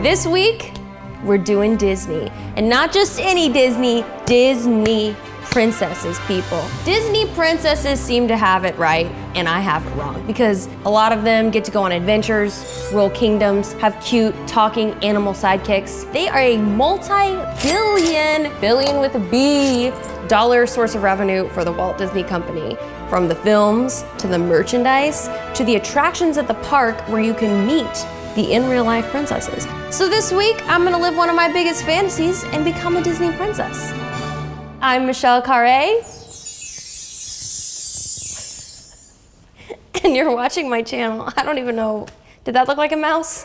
This week, we're doing Disney. And not just any Disney, Disney princesses, people. Disney princesses seem to have it right, and I have it wrong, because a lot of them get to go on adventures, rule kingdoms, have cute, talking animal sidekicks. They are a billion with a B, dollar source of revenue for the Walt Disney Company. From the films, to the merchandise, to the attractions at the park where you can meet the in real life princesses. So this week, I'm gonna live one of my biggest fantasies and become a Disney princess. I'm Michelle Carré, and you're watching my channel. I don't even know, did that look like a mouse?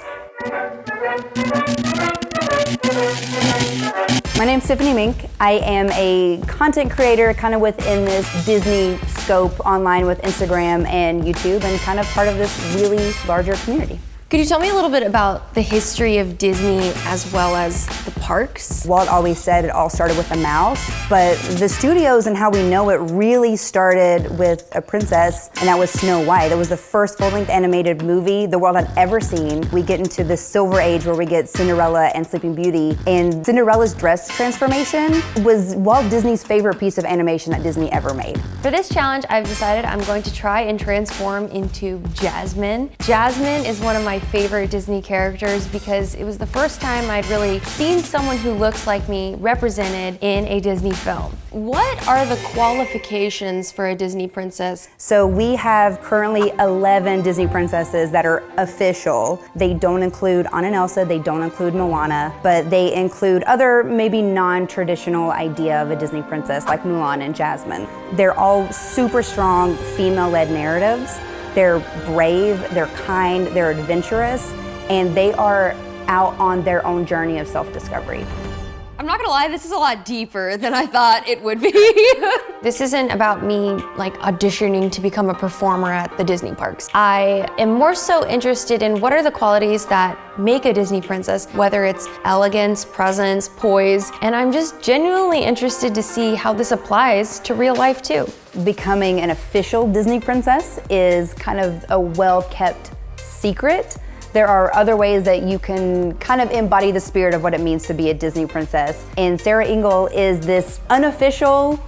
My name's Tiffany Mink. I am a content creator kind of within this Disney scope online with Instagram and YouTube, and kind of part of this really larger community. Could you tell me a little bit about the history of Disney as well as the parks? Walt always said it all started with a mouse, but the studios and how we know it really started with a princess, and that was Snow White. It was the first full-length animated movie the world had ever seen. We get into the Silver Age where we get Cinderella and Sleeping Beauty, and Cinderella's dress transformation was Walt Disney's favorite piece of animation that Disney ever made. For this challenge, I've decided I'm going to try and transform into Jasmine. Jasmine is one of my favorite Disney characters because it was the first time I'd really seen someone who looks like me represented in a Disney film. What are the qualifications for a Disney princess? So we have currently 11 Disney princesses that are official. They don't include Anna and Elsa, they don't include Moana, but they include other maybe non-traditional idea of a Disney princess like Mulan and Jasmine. They're all super strong female-led narratives. They're brave, they're kind, they're adventurous, and they are out on their own journey of self-discovery. I'm not gonna lie, this is a lot deeper than I thought it would be. This isn't about me like auditioning to become a performer at the Disney parks. I am more so interested in what are the qualities that make a Disney princess, whether it's elegance, presence, poise, and I'm just genuinely interested to see how this applies to real life too. Becoming an official Disney princess is kind of a well-kept secret. There are other ways that you can kind of embody the spirit of what it means to be a Disney princess. And Sarah Engel is this unofficial,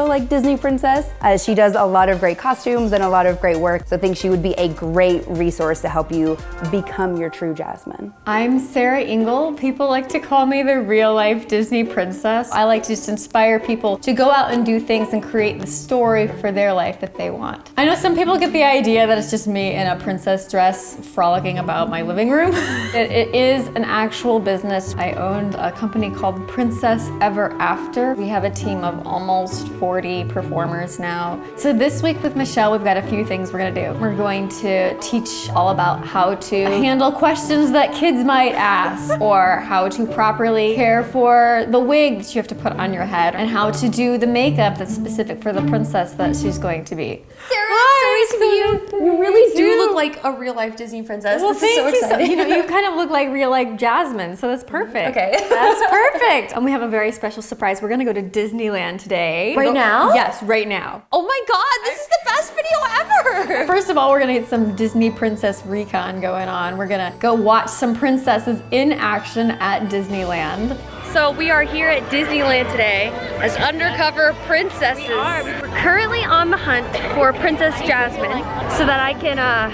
like Disney princess. She does a lot of great costumes and a lot of great work. So I think she would be a great resource to help you become your true Jasmine. I'm Sarah Engel. People like to call me the real life Disney princess. I like to just inspire people to go out and do things and create the story for their life that they want. I know some people get the idea that it's just me in a princess dress frolicking about my living room. It is an actual business. I owned a company called Princess Ever After. We have a team of almost 40 performers now. So this week with Michelle, we've got a few things we're gonna do. We're going to teach all about how to handle questions that kids might ask, or how to properly care for the wigs you have to put on your head, and how to do the makeup that's specific for the princess that she's going to be. Sarah, hi, so nice to meet you. You really do look like a real life Disney princess. Well, this is so exciting. You kind of look like real life Jasmine, so that's perfect. Okay. That's perfect. And we have a very special surprise. We're gonna go to Disneyland today. Right now? Yes, right now. Oh my God, this is the best video ever! First of all, we're gonna get some Disney princess recon going on. We're gonna go watch some princesses in action at Disneyland. So we are here at Disneyland today as undercover princesses. We're currently on the hunt for Princess Jasmine so that I can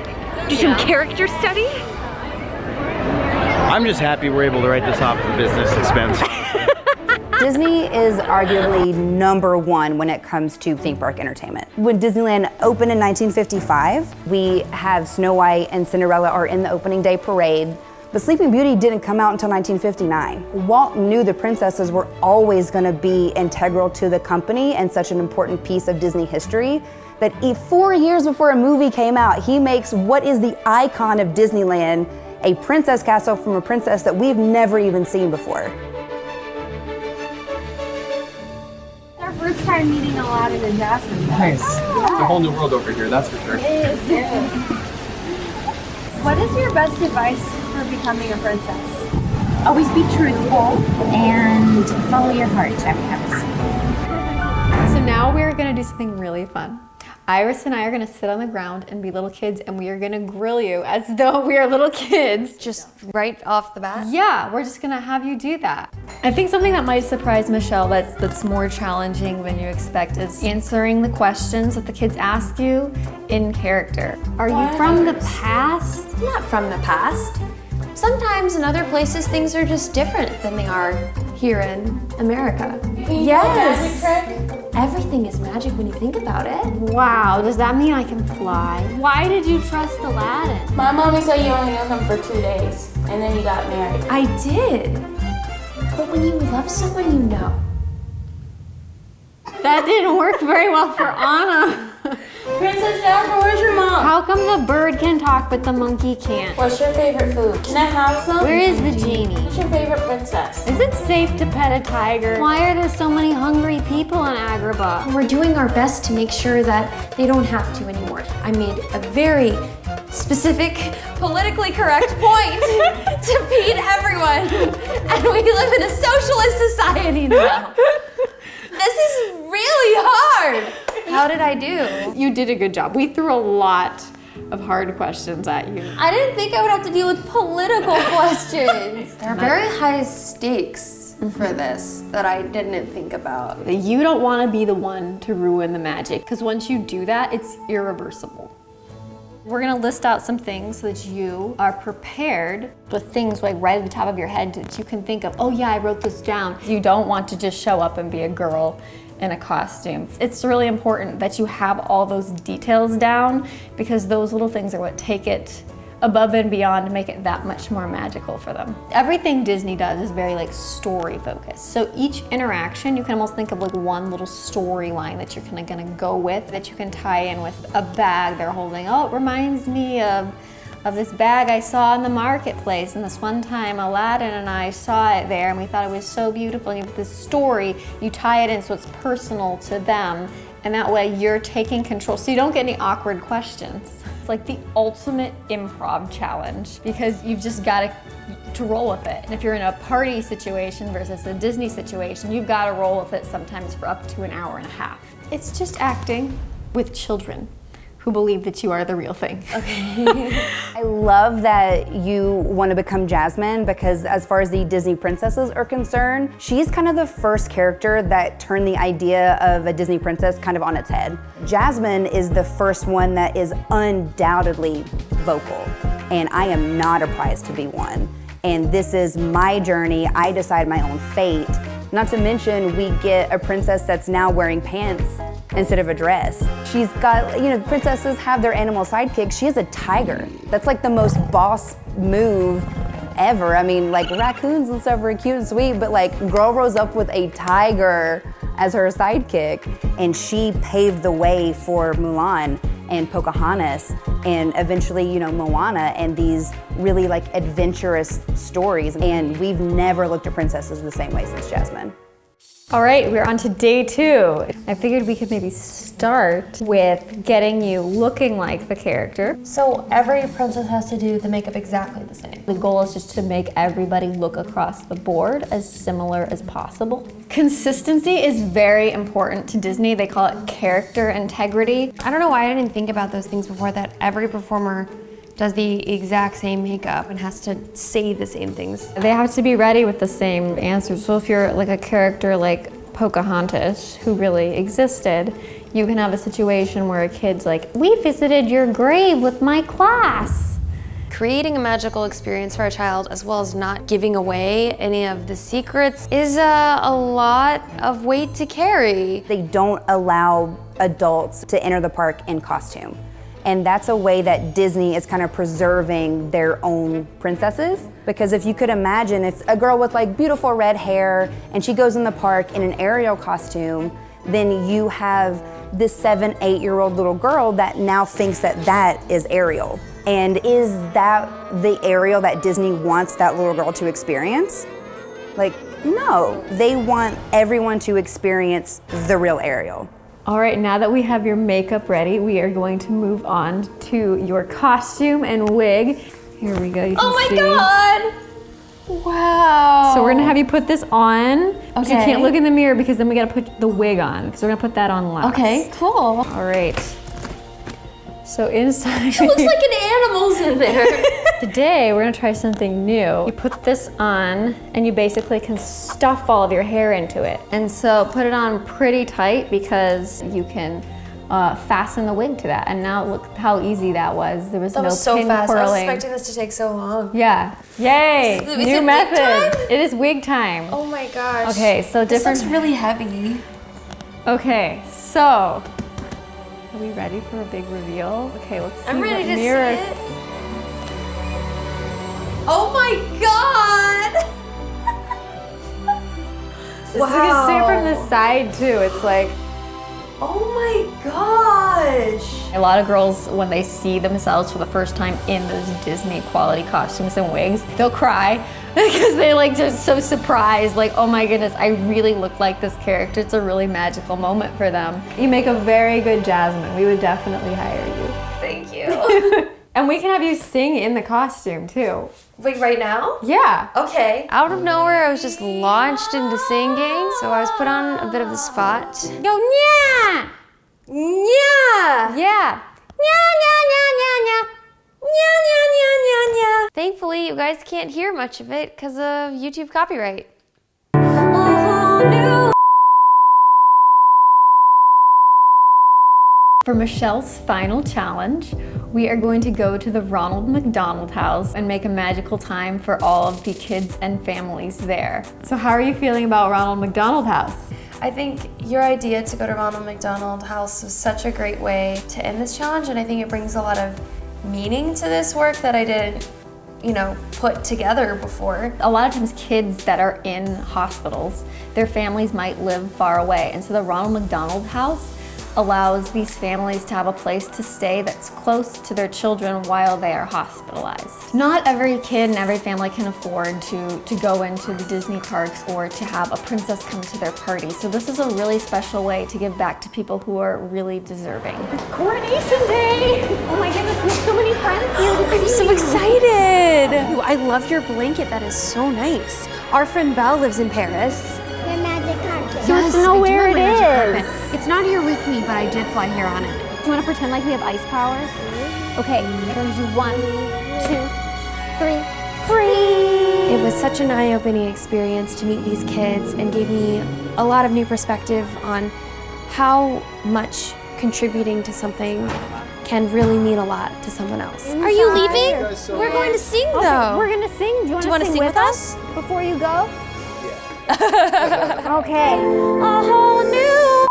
do some character study. I'm just happy we're able to write this off at business expense. Disney is arguably #1 when it comes to theme park entertainment. When Disneyland opened in 1955, we have Snow White and Cinderella are in the opening day parade. But Sleeping Beauty didn't come out until 1959. Walt knew the princesses were always going to be integral to the company and such an important piece of Disney history that 4 years before a movie came out, he makes what is the icon of Disneyland a princess castle from a princess that we've never even seen before. Our first time meeting Aladdin and Jasmine. Nice. It's a whole new world over here, that's for sure. What is your best advice for becoming a princess? Always be truthful and follow your heart, Travis. So now we're gonna do something really fun. Iris and I are gonna sit on the ground and be little kids, and we are gonna grill you as though we are little kids. Just right off the bat? Yeah, we're just gonna have you do that. I think something that might surprise Michelle that's more challenging than you expect is answering the questions that the kids ask you in character. Are you from the past? Not from the past. Sometimes in other places things are just different than they are here in America. Yes. Everything is magic when you think about it. Wow, does that mean I can fly? Why did you trust Aladdin? My mommy said you only knew him for 2 days, and then you got married. I did. But when you love someone, you know. That didn't work very well for Anna. Princess Jasmine, where's your mom? How come the bird can talk but the monkey can't? What's your favorite food? Can I have some? Where is the genie? What's your favorite princess? Is it safe to pet a tiger? Why are there so many hungry people in Agrabah? We're doing our best to make sure that they don't have to anymore. I made a very specific, politically correct point to feed everyone. And we live in a socialist society now. This is really hard. How did I do? You did a good job. We threw a lot of hard questions at you. I didn't think I would have to deal with political questions. There are very high stakes for this that I didn't think about. You don't want to be the one to ruin the magic, because once you do that, it's irreversible. We're gonna list out some things so that you are prepared with things like right at the top of your head that you can think of, oh yeah, I wrote this down. You don't want to just show up and be a girl in a costume. It's really important that you have all those details down, because those little things are what take it above and beyond to make it that much more magical for them. Everything Disney does is very like story focused. So each interaction, you can almost think of like one little storyline that you're kind of gonna go with, that you can tie in with a bag they're holding. Oh, it reminds me of this bag I saw in the marketplace, and this one time Aladdin and I saw it there and we thought it was so beautiful. And you have this story, you tie it in so it's personal to them, and that way you're taking control so you don't get any awkward questions. It's like the ultimate improv challenge, because you've just got to roll with it. And if you're in a party situation versus a Disney situation, you've got to roll with it sometimes for up to an hour and a half. It's just acting with children who believe that you are the real thing. I love that you want to become Jasmine, because as far as the Disney princesses are concerned, she's kind of the first character that turned the idea of a Disney princess kind of on its head. Jasmine is the first one that is undoubtedly vocal, and I am not a prize to be one. And this is my journey. I decide my own fate. Not to mention, we get a princess that's now wearing pants instead of a dress. She's got, princesses have their animal sidekicks. She has a tiger. That's like the most boss move ever. I mean, like raccoons and stuff are cute and sweet, but like girl rose up with a tiger as her sidekick, and she paved the way for Mulan and Pocahontas and eventually, Moana, and these really like adventurous stories. And we've never looked at princesses the same way since Jasmine. All right, we're on to day 2. I figured we could maybe start with getting you looking like the character. So every princess has to do the makeup exactly the same. The goal is just to make everybody look across the board as similar as possible. Consistency is very important to Disney. They call it character integrity. I don't know why I didn't think about those things before, that every performer does the exact same makeup and has to say the same things. They have to be ready with the same answers. So if you're like a character like Pocahontas, who really existed, you can have a situation where a kid's like, we visited your grave with my class. Creating a magical experience for a child, as well as not giving away any of the secrets, is a lot of weight to carry. They don't allow adults to enter the park in costume. And that's a way that Disney is kind of preserving their own princesses. Because if you could imagine, if a girl with like beautiful red hair and she goes in the park in an Ariel costume, then you have this 7, 8-year-old little girl that now thinks that that is Ariel. And is that the Ariel that Disney wants that little girl to experience? Like, no, they want everyone to experience the real Ariel. All right, now that we have your makeup ready, we are going to move on to your costume and wig. Here we go, you can see. God! Wow. So we're gonna have you put this on. But you Okay. can't look in the mirror because then we gotta put the wig on. So we're gonna put that on last. Okay, cool. All right, So inside, It looks like an animal's in there. today we're gonna try something new. You put this on and you basically can stuff all of your hair into it. And so put it on pretty tight because you can fasten the wig to that. And now look how easy that was. There was That no was so pin fast. I was twirling. expecting this to take so long. Yeah, yay, Is it new wig method. time? It is wig time. Oh my gosh. Okay, so This different. looks really heavy. Okay, so are we ready for a big reveal? Okay, let's see I'm ready what to mirror. see it. Oh my god! You can see it from the side too. It's like Oh my gosh! a lot of girls, when they see themselves for the first time in those Disney quality costumes and wigs, they'll cry because they're like just so surprised, like, oh my goodness, I really look like this character. It's a really magical moment for them. You make a very good Jasmine. We would definitely hire you. Thank you. And we can have you sing in the costume too. Wait, right now? Yeah. Okay. Out of nowhere, I was just launched into singing, so I was put on a bit of the spot. Go nya! Yeah! Yeah. Nya nya nya nya nya. Nya, nya, nya, nya, nya. Thankfully, you guys can't hear much of it because of YouTube copyright. For Michelle's final challenge, we are going to go to the Ronald McDonald House and make a magical time for all of the kids and families there. So how are you feeling about Ronald McDonald House? I think your idea to go to Ronald McDonald House was such a great way to end this challenge, and I think it brings a lot of meaning to this work that I didn't, put together before. A lot of times kids that are in hospitals, their families might live far away, and so the Ronald McDonald House allows these families to have a place to stay that's close to their children while they are hospitalized. Not every kid and every family can afford to go into the Disney parks or to have a princess come to their party. So this is a really special way to give back to people who are really deserving. Coronation Day! Oh my goodness, we have so many friends here. I'm so excited! Ooh, I love your blanket. That is so nice. Our friend Belle lives in Paris. Your magic carpet. Yes, to know where it is. It's not here with me, but I did fly here on it. Do you want to pretend like we have ice powers? Okay, there's 1, 2, 3, free! It was such an eye-opening experience to meet these kids and gave me a lot of new perspective on how much contributing to something can really mean a lot to someone else. Are you leaving? We're going to sing though. We're gonna sing. Do you want to sing with us? before you go? Okay. A whole new.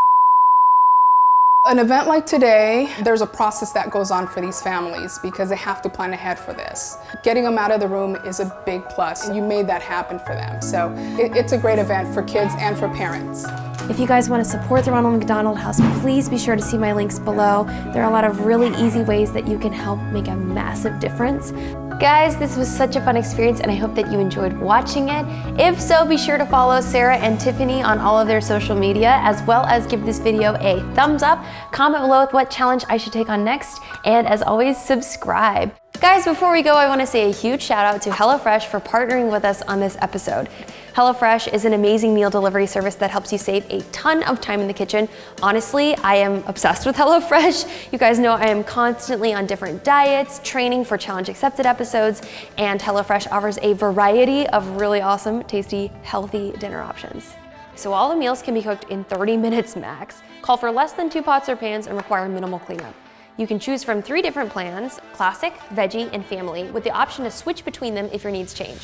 An event like today, there's a process that goes on for these families because they have to plan ahead for this. Getting them out of the room is a big plus, and you made that happen for them. So it's a great event for kids and for parents. If you guys want to support the Ronald McDonald House, please be sure to see my links below. There are a lot of really easy ways that you can help make a massive difference. Guys, this was such a fun experience and I hope that you enjoyed watching it. If so, be sure to follow Sarah and Tiffany on all of their social media, as well as give this video a thumbs up, comment below with what challenge I should take on next, and as always, subscribe. Guys, before we go, I want to say a huge shout out to HelloFresh for partnering with us on this episode. HelloFresh is an amazing meal delivery service that helps you save a ton of time in the kitchen. Honestly, I am obsessed with HelloFresh. You guys know I am constantly on different diets, training for Challenge Accepted episodes, and HelloFresh offers a variety of really awesome, tasty, healthy dinner options. So all the meals can be cooked in 30 minutes max, call for less than 2 pots or pans, and require minimal cleanup. You can choose from 3 different plans, classic, veggie, and family, with the option to switch between them if your needs change.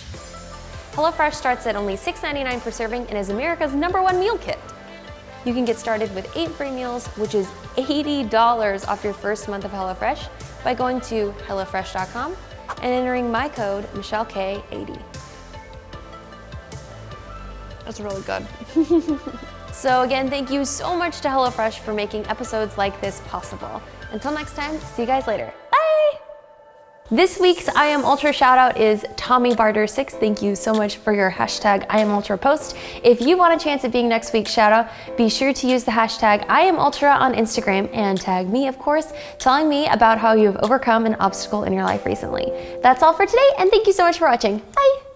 HelloFresh starts at only $6.99 per serving and is America's #1 meal kit. You can get started with 8 free meals, which is $80 off your first month of HelloFresh by going to HelloFresh.com and entering my code MichelleK80. That's really good. So again, thank you so much to HelloFresh for making episodes like this possible. Until next time, see you guys later. Bye! This week's I Am Ultra shout out is Tommy Barter6. Thank you so much for your hashtag I Am Ultra post. If you want a chance at being next week's shout out, be sure to use the hashtag I Am Ultra on Instagram and tag me, of course, telling me about how you have overcome an obstacle in your life recently. That's all for today, and thank you so much for watching. Bye!